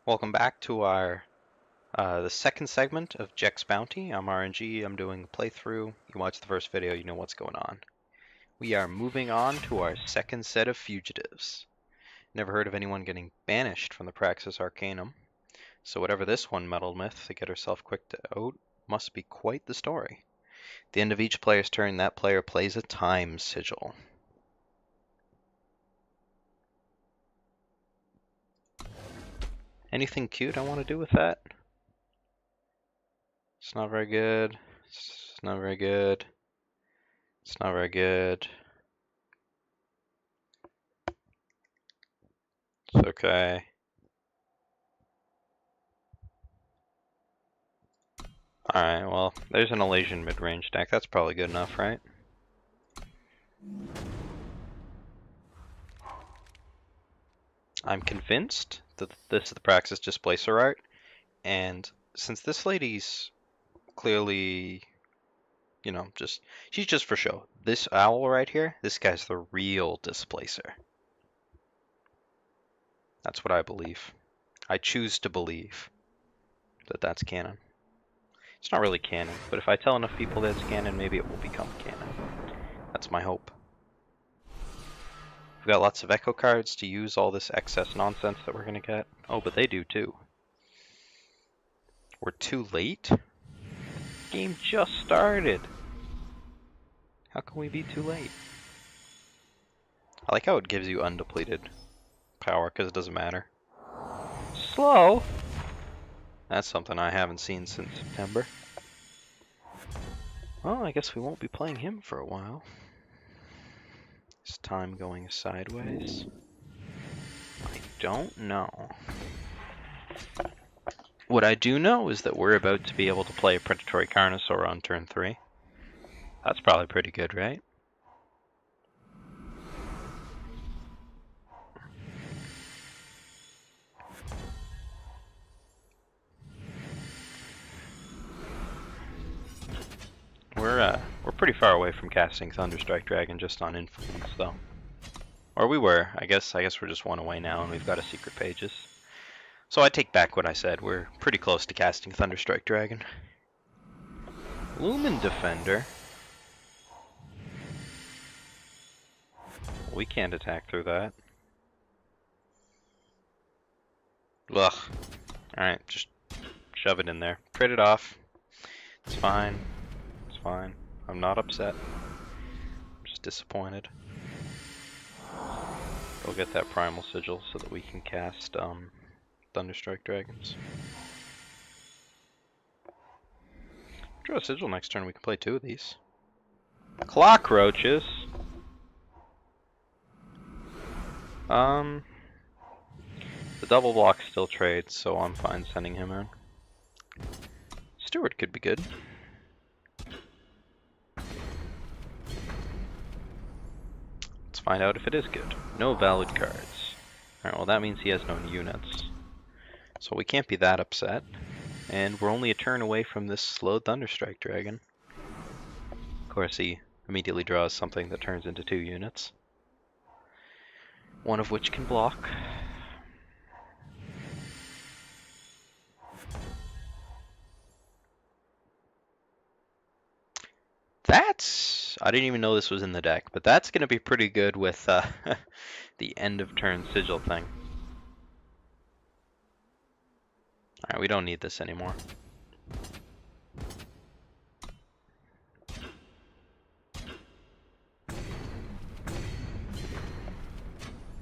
Welcome back to our the second segment of Jekk's Bounty. I'm RNG. I'm doing a playthrough. You watch the first video, you know what's going on. We are moving on to our second set of fugitives. Never heard of anyone getting banished from the Praxis Arcanum, so whatever this one meddled with to get herself quicked out must be quite the story. At the end of each player's turn, that player plays a time sigil. Anything cute I want to do with that? It's not very good. It's not very good. It's not very good. It's okay. Alright, well, there's an Elysian mid-range deck. That's probably good enough, right? I'm convinced that this is the Praxis Displacer art, and since this lady's clearly, you know, she's just for show. This owl right here, this guy's the real Displacer. That's what I believe. I choose to believe that that's canon. It's not really canon, but if I tell enough people that it's canon, maybe it will become canon. That's my hope. We've got lots of echo cards to use all this excess nonsense that we're going to get. Oh, but they do too. We're too late? Game just started. How can we be too late? I like how it gives you undepleted power because it doesn't matter. Slow? That's something I haven't seen since September. Well, I guess we won't be playing him for a while. Is time going sideways? I don't know. What I do know is that we're about to be able to play a Predatory Carnosaur on turn 3. That's probably pretty good, right? We're pretty far away from casting Thunderstrike Dragon just on Influence, though. Or we were. I guess we're just one away now, and we've got a Secret Pages. So I take back what I said. We're pretty close to casting Thunderstrike Dragon. Lumen Defender. We can't attack through that. Ugh. Alright, just shove it in there. Crit it off. It's fine. It's fine. I'm not upset. I'm just disappointed. Go get that Primal Sigil so that we can cast Thunderstrike Dragons. Draw a Sigil next turn, we can play 2 of these. Cockroaches! The double block still trades, so I'm fine sending him in. Steward could be good. Let's find out if it is good. No valid cards. Alright, well that means he has no units. So we can't be that upset. And we're only a turn away from this slow Thunderstrike Dragon. Of course, he immediately draws something that turns into 2 units. One of which can block. I didn't even know this was in the deck, but that's going to be pretty good with the end of turn sigil thing. Alright, we don't need this anymore.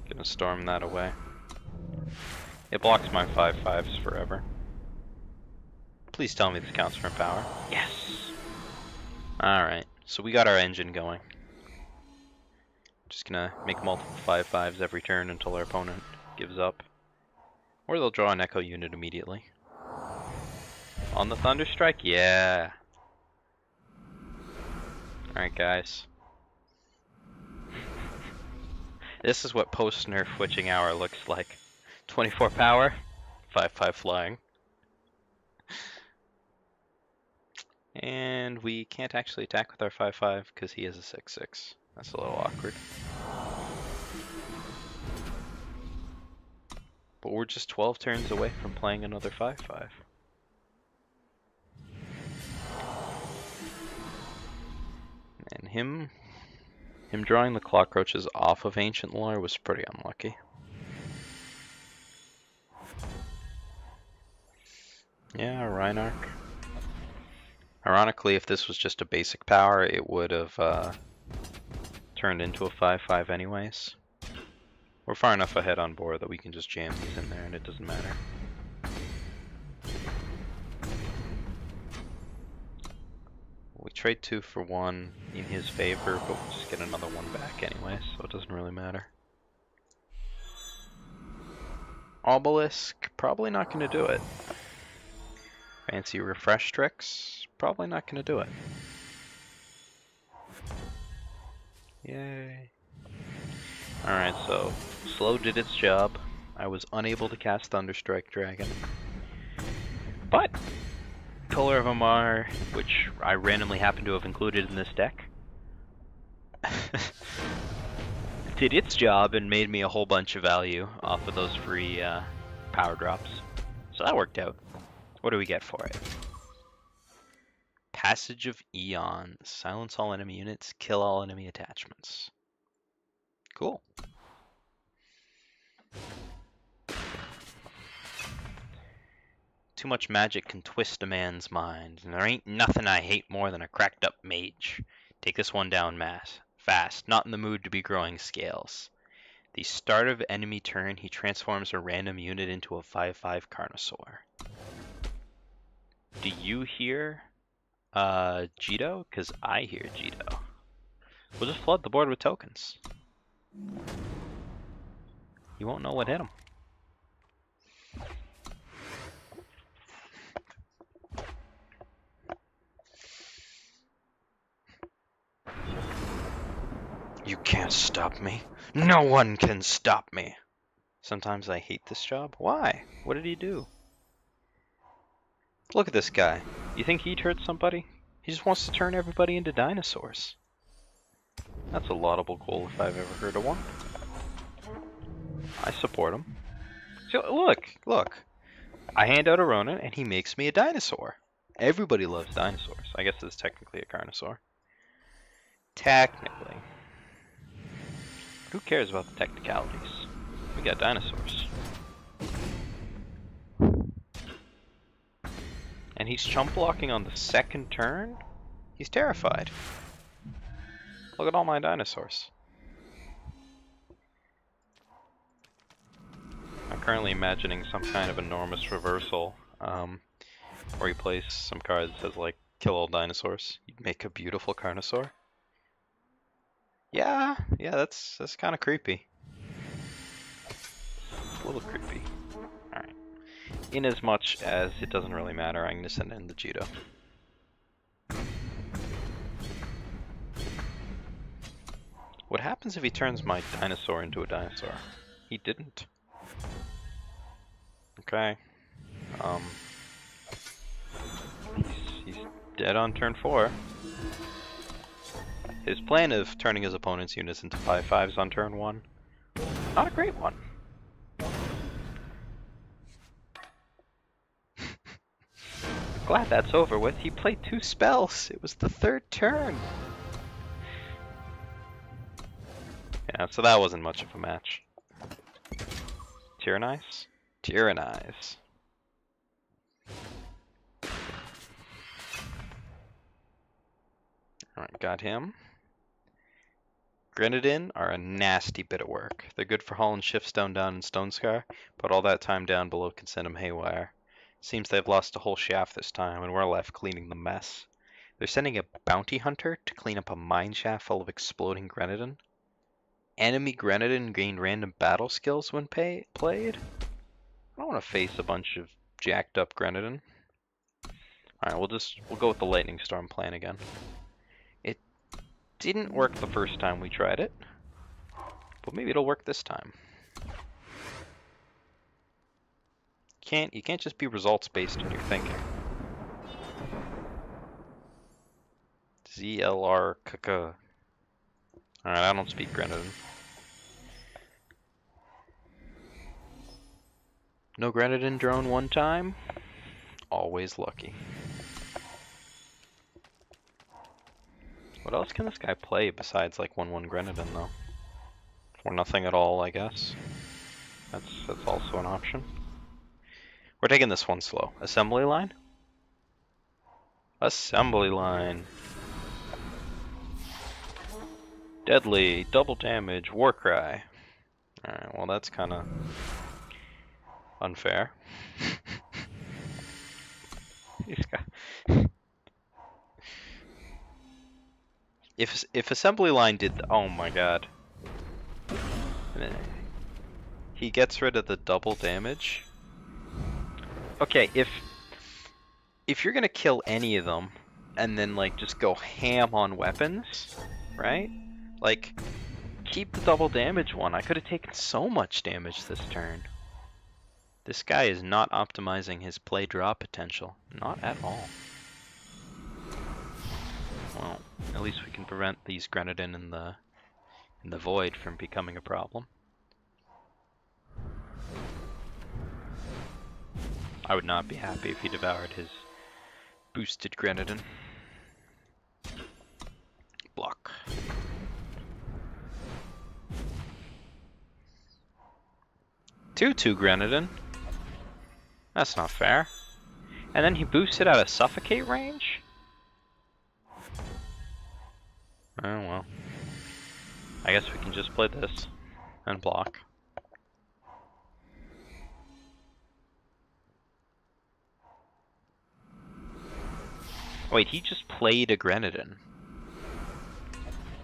Gonna storm that away. It blocks my 5/5s forever. Please tell me this counts for power. Yes! Alright, so we got our engine going. Just gonna make multiple 5/5s every turn until our opponent gives up. Or they'll draw an echo unit immediately. On the Thunderstrike? Yeah! Alright guys. This is what post-nerf Witching Hour looks like. 24 power, 5/5 flying. And we can't actually attack with our 5/5 because he is a 6/6. That's a little awkward. But we're just 12 turns away from playing another 5-5. And him drawing the clock roaches off of Ancient Lore was pretty unlucky. Yeah, Reinarch. Ironically, if this was just a basic power, it would have turned into a 5-5 anyways. We're far enough ahead on board that we can just jam these in there and it doesn't matter. We trade 2 for 1 in his favor, but we'll just get another 1 back anyway, so it doesn't really matter. Obelisk, probably not going to do it. Fancy refresh tricks, probably not going to do it. Yay. Alright, so slow did its job. I was unable to cast Thunderstrike Dragon. But Color of Amar, which I randomly happen to have included in this deck, did its job and made me a whole bunch of value off of those free power drops. So that worked out. What do we get for it? Passage of Eon. Silence all enemy units, kill all enemy attachments. Cool. Too much magic can twist a man's mind, and there ain't nothing I hate more than a cracked up mage. Take this one down fast, not in the mood to be growing scales. The start of enemy turn, he transforms a random unit into a 5-5 Carnosaur. Do you hear Jito? Because I hear Jito. We'll just flood the board with tokens. You won't know what hit him. You can't stop me. No one can stop me. Sometimes I hate this job. Why? What did he do? Look at this guy. You think he'd hurt somebody? He just wants to turn everybody into dinosaurs. That's a laudable goal if I've ever heard of one. I support him. So look. I hand out a Ronin and he makes me a dinosaur. Everybody loves dinosaurs. I guess this is technically a Carnosaur. Technically. Who cares about the technicalities? We got dinosaurs. And he's chump blocking on the second turn? He's terrified. Look at all my dinosaurs. I'm currently imagining some kind of enormous reversal where he plays some cards that says like, kill all dinosaurs. You'd make a beautiful Carnosaur. Yeah, that's kind of creepy. It's a little creepy. Alright. In as much as it doesn't really matter, I'm going to send in the Jito. What happens if he turns my dinosaur into a dinosaur? He didn't. Okay. He's dead on turn 4. His plan of turning his opponent's units into 5-5s on turn 1, not a great one. Glad that's over with. He played 2 spells. It was the 3rd turn. Yeah, so that wasn't much of a match. Tyrannize? Tyrannize. Alright, got him. Grenadin are a nasty bit of work. They're good for hauling Shiftstone down in Stonescar, but all that time down below can send them haywire. Seems they've lost a whole shaft this time, and we're left cleaning the mess. They're sending a bounty hunter to clean up a mine shaft full of exploding Grenadin. Enemy Grenadin gain random battle skills when played. I don't want to face a bunch of jacked up Grenadin. Alright, we'll go with the Lightning Storm plan again. It didn't work the first time we tried it, but maybe it'll work this time. You can't just be results based in your thinking. ZLR-KK. Alright, I don't speak Grenadin. No Grenadin drone one time. Always lucky. What else can this guy play besides like 1/1 Grenadin though? Or nothing at all, I guess. That's also an option. We're taking this one slow. Assembly line? Assembly line. Deadly, double damage, war cry. Alright, well that's kinda unfair. If assembly line did, oh my god. He gets rid of the double damage. Okay, if you're gonna kill any of them and then like just go ham on weapons, right? Like keep the double damage one. I could have taken so much damage this turn. This guy is not optimizing his play draw potential. Not at all. Well, at least we can prevent these Grenadin in the void from becoming a problem. I would not be happy if he devoured his boosted Grenadin. Block. Two Grenadin. That's not fair. And then he boosted out of suffocate range? Oh well. I guess we can just play this and block. Wait, he just played a Grenadin.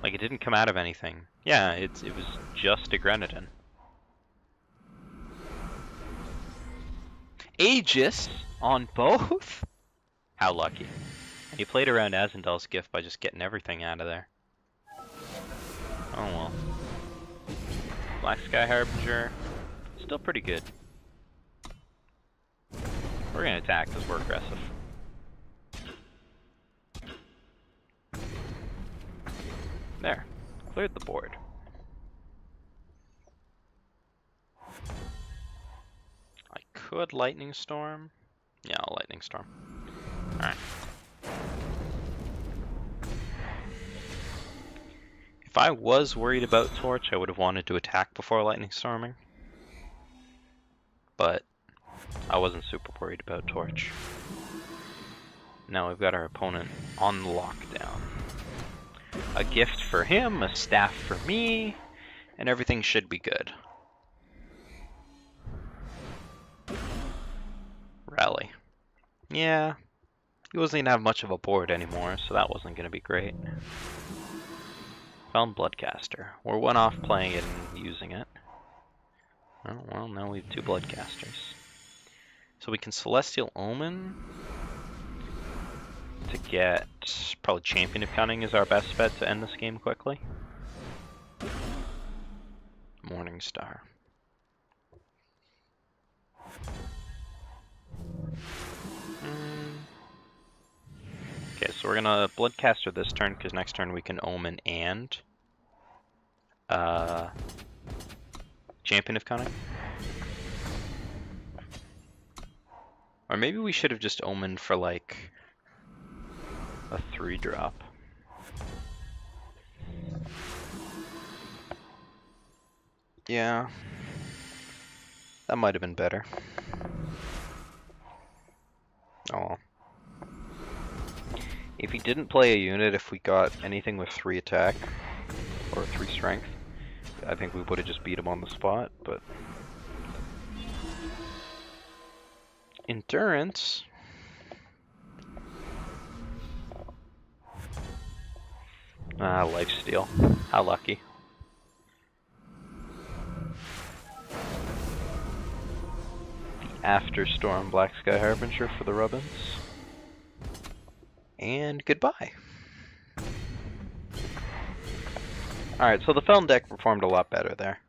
Like it didn't come out of anything. Yeah, it was just a Grenadin. Aegis on both? How lucky. And he played around Azendal's gift by just getting everything out of there. Oh well. Black Sky Harbinger, still pretty good. We're gonna attack because we're aggressive. There, cleared the board. I could Lightning Storm. Yeah, I'll Lightning Storm. Alright. If I was worried about Torch, I would have wanted to attack before Lightning Storming. But I wasn't super worried about Torch. Now we've got our opponent on lockdown. A gift for him, a staff for me, and everything should be good. Rally. Yeah, he wasn't gonna have much of a board anymore, so that wasn't gonna be great. Found Bloodcaster. We're one off playing it and using it. Oh, well, now we have 2 Bloodcasters. So we can Celestial Omen to get probably Champion of Cunning is our best bet to end this game quickly. Morning Star. Okay, so we're gonna Bloodcaster this turn because next turn we can Omen and Champion of Cunning. Or maybe we should have just Omened for like a 3-drop. Yeah, that might have been better. Oh well. If he didn't play a unit, if we got anything with 3 attack or 3 strength, I think we would have just beat him on the spot, but endurance. Ah, lifesteal. How lucky. The Afterstorm Black Sky Harbinger for the Rubbins. And goodbye. Alright, so the Feln deck performed a lot better there.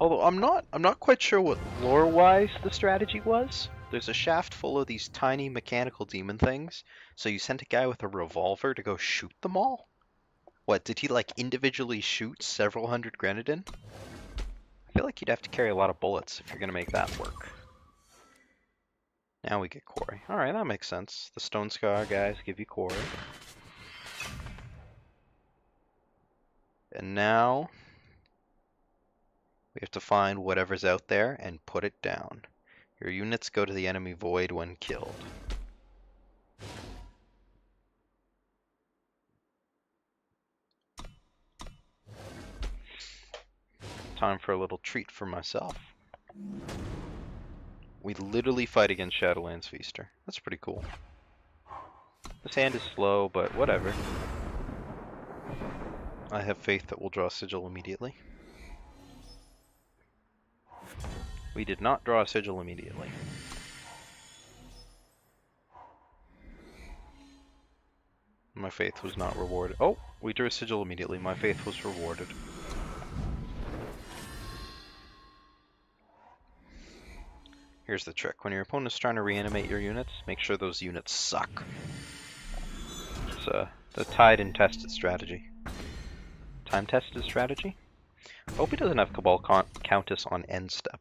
Although I'm not quite sure what lore-wise the strategy was. There's a shaft full of these tiny mechanical demon things, so you sent a guy with a revolver to go shoot them all? What, did he like individually shoot several hundred Grenadin? feel like you'd have to carry a lot of bullets if you're gonna make that work. Now we get quarry. Alright, that makes sense. The Stone Scar guys give you quarry. And now we have to find whatever's out there and put it down. Your units go to the enemy void when killed. Time for a little treat for myself. We literally fight against Shadowlands Feaster. That's pretty cool. This hand is slow, but whatever. I have faith that we'll draw a sigil immediately. We did not draw a sigil immediately. My faith was not rewarded. Oh, we drew a sigil immediately. My faith was rewarded. Here's the trick. When your opponent's trying to reanimate your units, make sure those units suck. It's the tried and tested strategy. Time-tested strategy? Hope he doesn't have Cabal Countess on end step.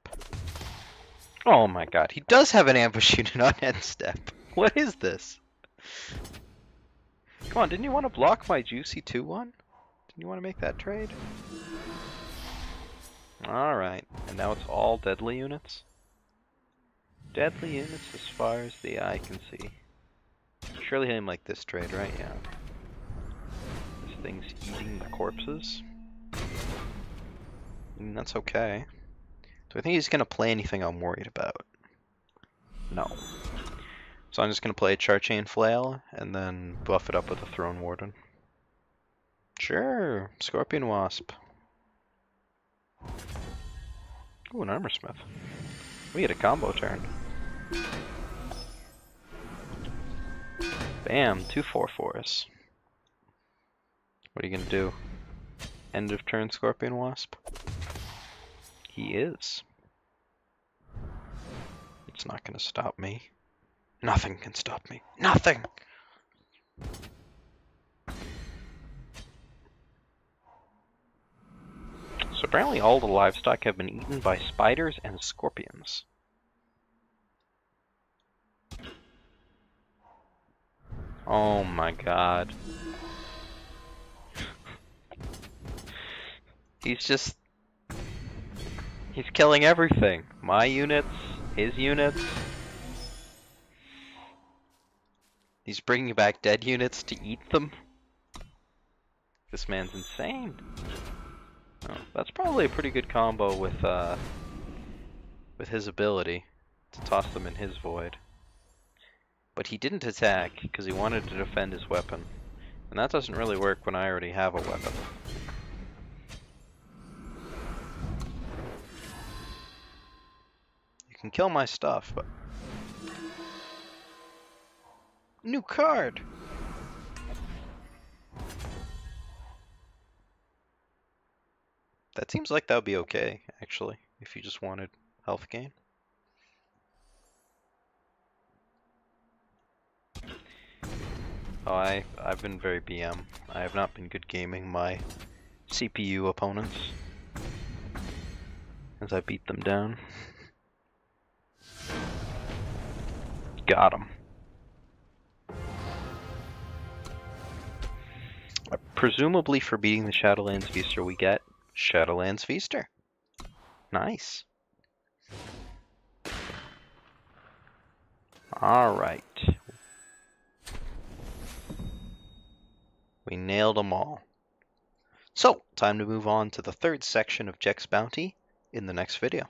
Oh my god, he does have an ambush unit on end step. What is this? Come on, didn't you want to block my juicy 2-1? Didn't you want to make that trade? Alright, and now it's all deadly units? Deadly units as far as the eye can see. Surely he didn't like this trade, right? Yeah. This thing's eating the corpses. That's okay. Do I think he's going to play anything I'm worried about? No. So I'm just going to play Charchain Flail and then buff it up with a Throne Warden. Sure, Scorpion Wasp. Ooh, an Armor Smith. We had a combo turn. Bam, 2/4 for us. What are you gonna do? End of turn Scorpion Wasp? He is. It's not gonna stop me. Nothing can stop me. Nothing! So apparently all the livestock have been eaten by spiders and scorpions. Oh my god. He's killing everything. My units, his units. He's bringing back dead units to eat them. This man's insane. Oh, that's probably a pretty good combo with his ability to toss them in his void. But he didn't attack because he wanted to defend his weapon. And that doesn't really work when I already have a weapon. You can kill my stuff, but... New card! That seems like that would be okay, actually, if you just wanted health gain. Oh, I've been very BM. I have not been good gaming my CPU opponents as I beat them down. Got him. Presumably for beating the Shadowlands Feaster we get Shadowlands Feaster. Nice. Alright. We nailed them all. So, time to move on to the third section of Jekk's Bounty in the next video.